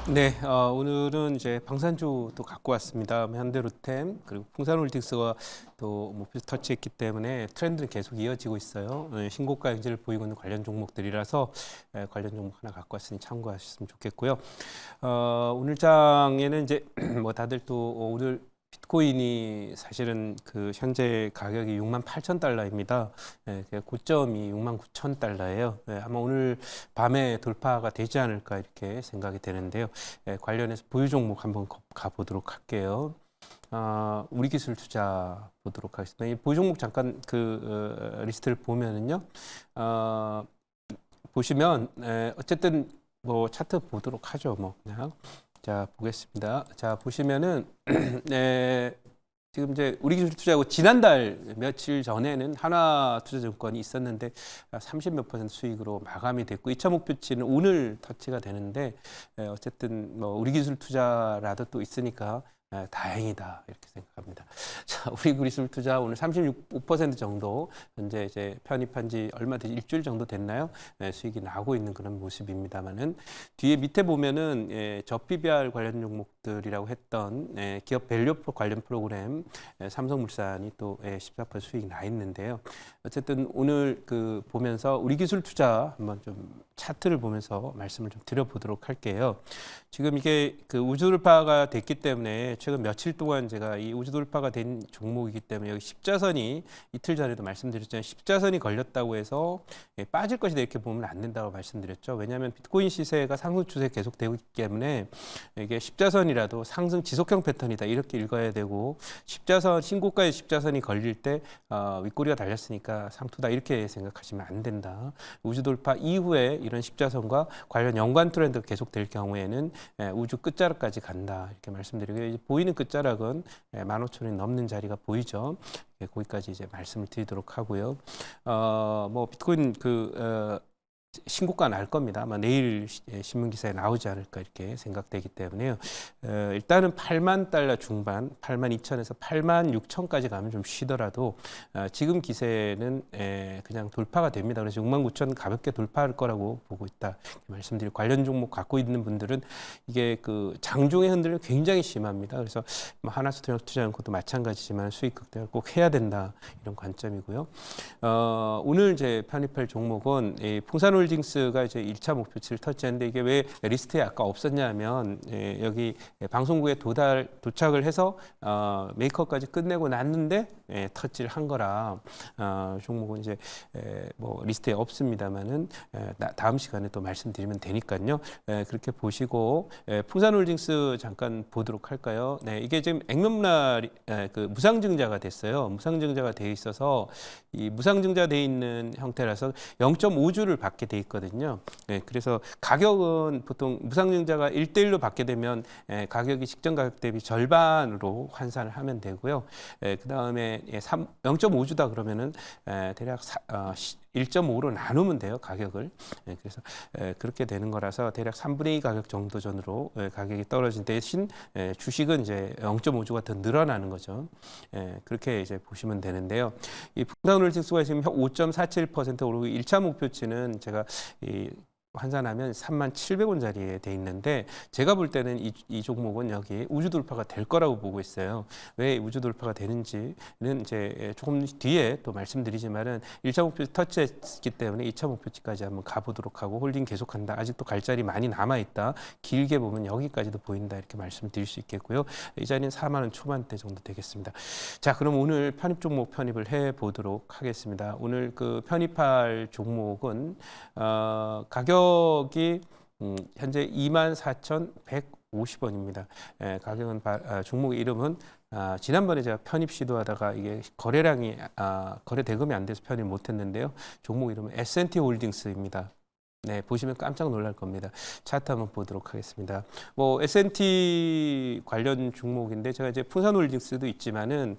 네, 오늘은 이제 방산주 또 갖고 왔습니다. 현대로템 그리고 풍산홀딩스가 또 목표 터치했기 때문에 트렌드는 계속 이어지고 있어요. 신고가 형질을 보이고 있는 관련 종목들이라서 관련 종목 하나 갖고 왔으니 참고하셨으면 좋겠고요. 오늘 장에는 이제 뭐 다들 또 오늘 비트코인이 사실은 그 현재 가격이 68,000달러입니다. 고점이 69,000달러예요. 아마 오늘 밤에 돌파가 되지 않을까 이렇게 생각이 되는데요. 관련해서 보유 종목 한번 가보도록 할게요. 우리 기술 투자 보도록 하겠습니다. 이 보유 종목 잠깐 그 리스트를 보면은요. 보시면 어쨌든 뭐 차트 보도록 하죠. 뭐 그냥. 자, 보겠습니다. 자, 보시면은, 지금 이제 우리 기술 투자하고 지난달 며칠 전에는 하나투자증권이 있었는데 30몇 % 수익으로 마감이 됐고 2차 목표치는 오늘 터치가 되는데 어쨌든 뭐 우리 기술 투자라도 또 있으니까 다행이다 이렇게 생각합니다. 자, 우리 기술 투자 오늘 36% 정도 현재 이제 편입한 지 얼마 되지 일주일 정도 됐나요? 수익이 나고 있는 그런 모습입니다만은 뒤에 밑에 보면은 저PBR 관련 종목들이라고 했던 기업 밸류 관련 프로그램 삼성물산이 또 14% 수익이 나 있는데요. 어쨌든 오늘 그 보면서 우리 기술 투자 한번 좀 차트를 보면서 말씀을 좀 드려보도록 할게요. 지금 이게 그 우주 돌파가 됐기 때문에 최근 며칠 동안 제가 이 우주 돌파가 된 종목이기 때문에 여기 십자선이 이틀 전에도 말씀드렸잖아요. 십자선이 걸렸다고 해서 빠질 것이다 이렇게 보면 안 된다고 말씀드렸죠. 왜냐하면 비트코인 시세가 상승 추세 계속되고 있기 때문에 이게 십자선이라도 상승 지속형 패턴이다 이렇게 읽어야 되고 십자선 신고가의 십자선이 걸릴 때 윗꼬리가 달렸으니까 상투다 이렇게 생각하시면 안 된다. 우주 돌파 이후에 이런 십자선과 관련 연관 트렌드가 계속될 경우에는 우주 끝자락까지 간다 이렇게 말씀드리고요. 보이는 끝자락은 15,000원이 넘는 자리가 보이죠. 거기까지 이제 말씀을 드리도록 하고요. 뭐 비트코인 신고가 날 겁니다. 아마 내일 신문 기사에 나오지 않을까 이렇게 생각되기 때문에요. 일단은 8만 달러 중반, 8만 2천에서 8만 6천까지 가면 좀 쉬더라도 지금 기세는 그냥 돌파가 됩니다. 그래서 6만 9천 가볍게 돌파할 거라고 보고 있다. 말씀드릴 관련 종목 갖고 있는 분들은 이게 그 장중의 흔들림 굉장히 심합니다. 그래서 뭐 하나스토력 투자하는 것도 마찬가지지만 수익 극대화를 꼭 해야 된다 이런 관점이고요. 오늘 이제 편입할 종목은 풍산홀딩스가 이제 1차 목표치를 터치했는데 이게 왜 리스트에 아까 없었냐면 여기 방송국에 도착을 해서 메이커까지 끝내고 났는데 터치를 한 거라 종목은 이제 뭐 리스트에 없습니다만은 다음 시간에 또 말씀드리면 되니까요. 그렇게 보시고 풍산홀딩스 잠깐 보도록 할까요? 네, 이게 지금 액면날 그 무상증자가 됐어요. 무상증자가 돼 있어서 이 무상증자 돼 있는 형태라서 0.5주를 받게 돼 있거든요. 그래서 가격은 보통 무상증자가 1대1로 받게 되면 가격이 직전 가격 대비 절반으로 환산을 하면 되고요. 그 다음에 0.5주다 그러면은 대략 1.5로 나누면 돼요, 가격을. 그래서 그렇게 되는 거라서 대략 3분의 2 가격 정도 전으로 가격이 떨어진 대신 주식은 이제 0.5주가 더 늘어나는 거죠. 그렇게 이제 보시면 되는데요. 이 풍산홀딩스가 지금 5.47% 오르고 1차 목표치는 제가 환산하면 37,000원짜리에 돼 있는데 제가 볼 때는 이 종목은 여기 우주 돌파가 될 거라고 보고 있어요. 왜 우주 돌파가 되는지는 이제 조금 뒤에 또 말씀드리지만은 1차 목표치 터치했기 때문에 2차 목표치까지 한번 가보도록 하고 홀딩 계속한다. 아직도 갈 자리 많이 남아 있다. 길게 보면 여기까지도 보인다 이렇게 말씀드릴 수 있겠고요. 이 자리는 4만 원 초반대 정도 되겠습니다. 자, 그럼 오늘 편입 종목 편입을 해 보도록 하겠습니다. 오늘 그 편입할 종목은 가격이 현재 24,150원입니다. 가격은 종목 이름은 지난번에 제가 편입 시도하다가 이게 거래량이 거래 대금이 안 돼서 편입 못했는데요. 종목 이름은 S&T 홀딩스입니다. 네, 보시면 깜짝 놀랄 겁니다. 차트 한번 보도록 하겠습니다. 뭐 S&T 관련 종목인데 제가 이제 풍산홀딩스도 있지만은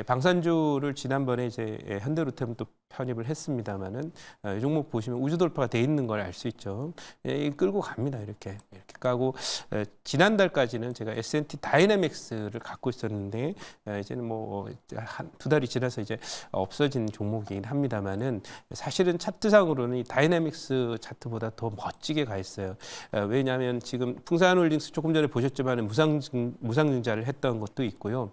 방산주를 지난번에 이제 현대로템 또 편입을 했습니다만은 이 종목 보시면 우주 돌파가 돼 있는 걸 알 수 있죠. 끌고 갑니다. 이렇게 까고 지난달까지는 제가 S&T 다이내믹스를 갖고 있었는데 이제는 뭐 한 두 달이 지나서 이제 없어진 종목이긴 합니다만은 사실은 차트상으로는 이 다이내믹스 차트보다 더 멋지게 가 있어요. 왜냐하면 지금 풍산홀딩스 조금 전에 보셨지만 무상증자를 했던 것도 있고요.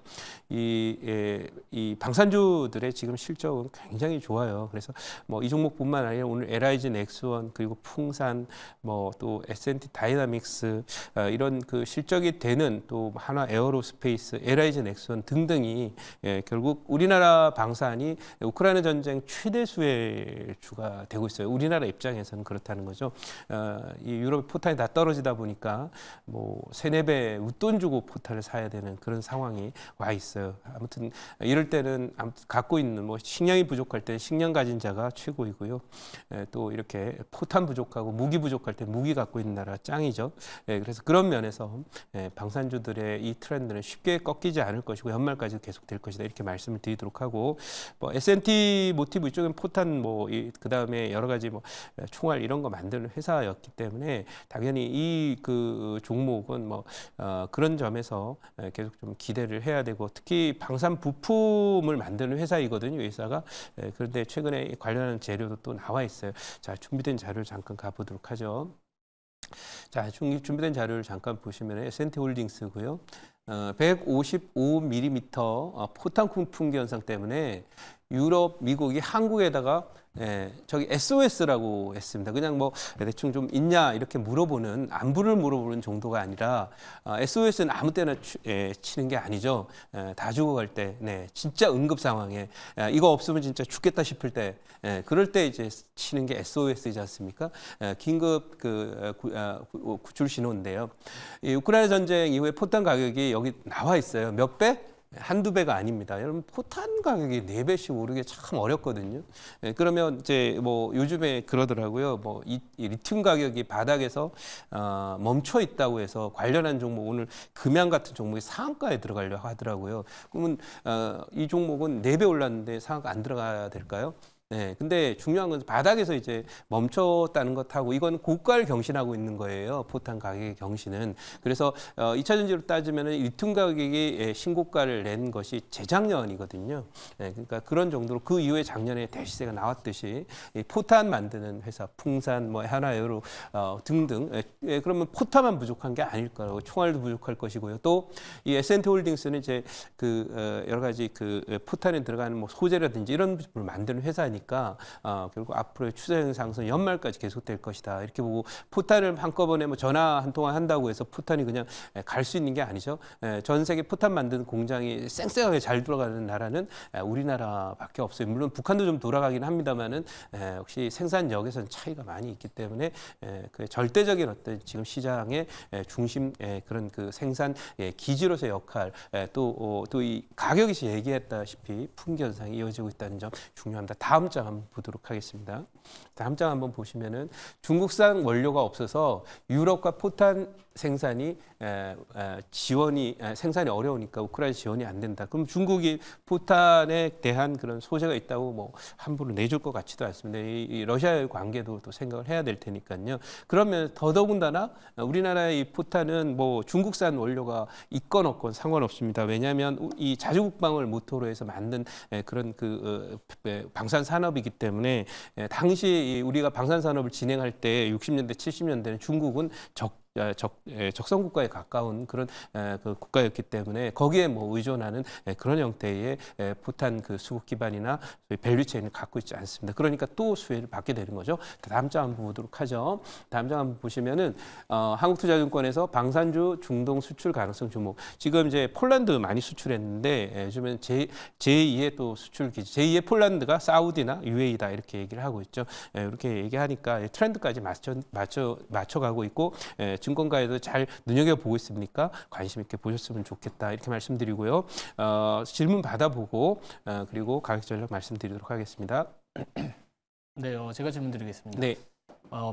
이 방산주들의 지금 실적은 굉장히 좋아요. 그래서 뭐 이 종목뿐만 아니라 오늘 LIG 넥스원 그리고 풍산 뭐 또 S&T 다이나믹스 이런 그 실적이 되는 또 한화 에어로스페이스, LIG 넥스원 등등이 결국 우리나라 방산이 우크라이나 전쟁 최대 수혜주가 되고 있어요. 우리나라 입장에서는 그렇다는 거죠. 이 유럽 포탄이 다 떨어지다 보니까 뭐 3-4배 웃돈 주고 포탄을 사야 되는 그런 상황이 와 있어요. 아무튼 이럴 때는 갖고 있는 뭐 식량이 부족할 때 식량 가진 자가 최고이고요. 또 이렇게 포탄 부족하고 무기 부족할 때 무기 갖고 있는 나라가 짱이죠. 그래서 그런 면에서 방산주들의 이 트렌드는 쉽게 꺾이지 않을 것이고 연말까지 계속 될 것이다 이렇게 말씀을 드리도록 하고 뭐 S&T 모티브 이쪽은 포탄 뭐 그 다음에 여러 가지 뭐 총알 이런 거 만드는 회사였기 때문에 당연히 이 그 종목은 뭐 그런 점에서 계속 좀 기대를 해야 되고 특히 방산 부품을 만드는 회사이거든요. 이 회사가. 그런데 최근에 관련한 재료도 또 나와 있어요. 자, 준비된 자료를 잠깐 가보도록 하죠. 자, 준비된 자료를 잠깐 보시면 S&T 홀딩스고요. 155mm 포탄 풍기 현상 때문에 유럽, 미국이 한국에다가 저기 SOS라고 했습니다. 그냥 뭐 대충 좀 있냐 이렇게 물어보는 안부를 물어보는 정도가 아니라 SOS는 아무 때나 치는 게 아니죠. 다 죽어갈 때, 진짜 응급 상황에 이거 없으면 진짜 죽겠다 싶을 때, 그럴 때 이제 치는 게 SOS이지 않습니까? 긴급 구출 신호인데요. 이 우크라이나 전쟁 이후에 포탄 가격이 여기 나와 있어요. 몇 배? 한두 배가 아닙니다. 여러분 포탄 가격이 4배씩 오르기 참 어렵거든요. 그러면 이제 뭐 요즘에 그러더라고요. 뭐 이 리튬 가격이 바닥에서 멈춰 있다고 해서 관련한 종목 오늘 금양 같은 종목이 상한가에 들어가려고 하더라고요. 그러면 이 종목은 4배 올랐는데 상한가 안 들어가야 될까요? 근데 중요한 건 바닥에서 이제 멈췄다는 것하고 이건 고가를 경신하고 있는 거예요. 포탄 가격의 경신은. 그래서 2차 전지로 따지면 리튬 가격이 신고가를 낸 것이 재작년이거든요. 그러니까 그런 정도로 그 이후에 작년에 대시세가 나왔듯이 포탄 만드는 회사, 풍산, 뭐 하나에어로 등등. 그러면 포탄만 부족한 게 아닐 거라고 총알도 부족할 것이고요. 또 이 S&T 홀딩스는 이제 그 여러 가지 그 포탄에 들어가는 뭐 소재라든지 이런 부분을 만드는 회사니까. 결국 앞으로의 추세 상승 연말까지 계속될 것이다. 이렇게 보고 포탄을 한꺼번에 뭐 전화 한 통화 한다고 해서 포탄이 그냥 갈 수 있는 게 아니죠. 전 세계 포탄 만드는 공장이 쌩쌩하게 잘 돌아가는 나라는 우리나라밖에 없어요. 물론 북한도 좀 돌아가긴 합니다만은 역시 생산력에서는 차이가 많이 있기 때문에 그 절대적인 어떤 지금 시장의 중심 그런 그 생산 기지로서의 역할 또 이 가격에서 얘기했다시피 풍기 현상이 이어지고 있다는 점 중요합니다. 다음 장 한번 보도록 하겠습니다. 다음 장 한번 보시면은 중국산 원료가 없어서 유럽과 포탄 생산이 생산이 어려우니까 우크라이나 지원이 안 된다. 그럼 중국이 포탄에 대한 그런 소재가 있다고 뭐 함부로 내줄 것 같지도 않습니다. 이 러시아의 관계도 또 생각을 해야 될 테니까요. 그러면 더더군다나 우리나라의 이 포탄은 뭐 중국산 원료가 있건 없건 상관없습니다. 왜냐하면 이 자주국방을 모토로 해서 만든 그런 그 방산 산업이기 때문에 당시 우리가 방산 산업을 진행할 때 60년대, 70년대는 중국은 적성 국가에 가까운 그런 그 국가였기 때문에 거기에 뭐 의존하는 그런 형태의 포탄 그 수급 기반이나 밸류체인을 갖고 있지 않습니다. 그러니까 또 수혜를 받게 되는 거죠. 다음 장 한번 보도록 하죠. 다음 장 한번 보시면은 한국투자증권에서 방산주 중동 수출 가능성 주목. 지금 이제 폴란드 많이 수출했는데 요즘은 제2의 또 수출 기지, 제2의 폴란드가 사우디나 UAE다 이렇게 얘기를 하고 있죠. 이렇게 얘기하니까 트렌드까지 맞춰가고 있고. 증권가에도 잘 눈여겨보고 있으니까 관심 있게 보셨으면 좋겠다 이렇게 말씀드리고요. 질문 받아보고 그리고 가격 전략 말씀드리도록 하겠습니다. 네, 제가 질문드리겠습니다. 네.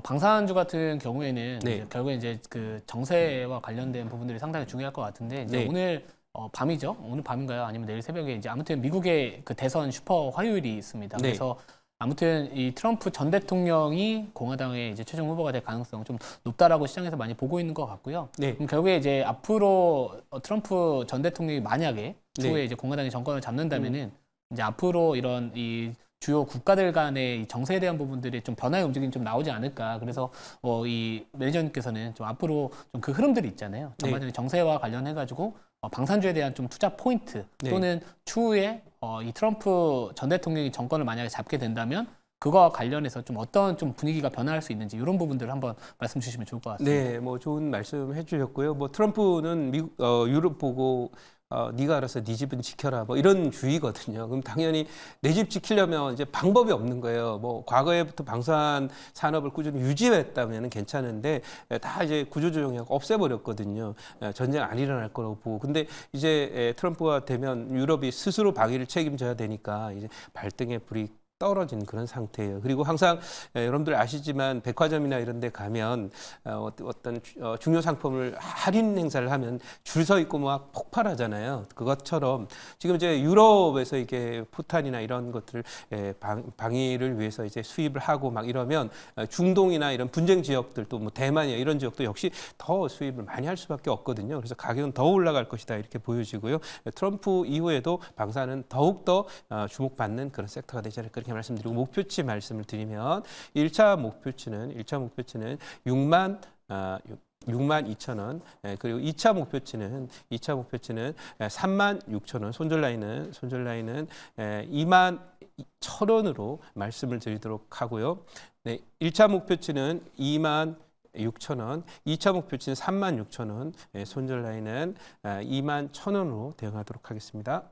방산주 같은 경우에는 네. 이제 결국에 이제 그 정세와 관련된 부분들이 상당히 중요할 것 같은데 이제 네. 오늘 밤이죠? 오늘 밤인가요? 아니면 내일 새벽에 이제 아무튼 미국의 그 대선 슈퍼 화요일이 있습니다. 네. 그래서 아무튼 이 트럼프 전 대통령이 공화당의 이제 최종 후보가 될 가능성 좀 높다라고 시장에서 많이 보고 있는 것 같고요. 네. 그럼 결국에 이제 앞으로 트럼프 전 대통령이 만약에 추후에 네. 이제 공화당이 정권을 잡는다면은 이제 앞으로 이런 이 주요 국가들 간의 이 정세에 대한 부분들이 좀 변화의 움직임이 좀 나오지 않을까. 그래서 이 매니저님께서는 좀 앞으로 좀 그 흐름들이 있잖아요. 전반적인 정세와 관련해가지고 방산주에 대한 좀 투자 포인트 네. 또는 추후에 이 트럼프 전 대통령이 정권을 만약에 잡게 된다면 그거와 관련해서 좀 어떤 좀 분위기가 변화할 수 있는지 이런 부분들을 한번 말씀 주시면 좋을 것 같습니다. 네, 뭐 좋은 말씀 해주셨고요. 뭐 트럼프는 미국, 유럽 보고 네가 알아서 네 집은 지켜라 뭐 이런 주의거든요. 그럼 당연히 내 집 지키려면 이제 방법이 없는 거예요. 뭐 과거에부터 방산 산업을 꾸준히 유지했다면 괜찮은데 다 이제 구조조정하고 없애버렸거든요. 전쟁 안 일어날 거라고 보고. 근데 이제 트럼프가 되면 유럽이 스스로 방위를 책임져야 되니까 이제 발등에 불이 떨어진 그런 상태예요. 그리고 항상 여러분들 아시지만 백화점이나 이런 데 가면 어떤 중요 상품을 할인 행사를 하면 줄 서 있고 막 폭발하잖아요. 그것처럼 지금 이제 유럽에서 이게 포탄이나 이런 것들을 방위를 위해서 이제 수입을 하고 막 이러면 중동이나 이런 분쟁 지역들 또 뭐 대만이나 이런 지역도 역시 더 수입을 많이 할 수밖에 없거든요. 그래서 가격은 더 올라갈 것이다 이렇게 보여지고요. 트럼프 이후에도 방사는 더욱더 주목받는 그런 섹터가 되지 않을까 이렇게 말씀드리고 목표치 말씀을 드리면 1차 목표치는 6만 2천 원, 그리고 2차 목표치는 3만 6천 원, 손절 라인은 2만 1천 원으로 말씀을 드리도록 하고요. 네, 1차 목표치는 2만 6천 원, 2차 목표치는 3만 6천 원, 손절 라인은 2만 1천 원으로 대응하도록 하겠습니다.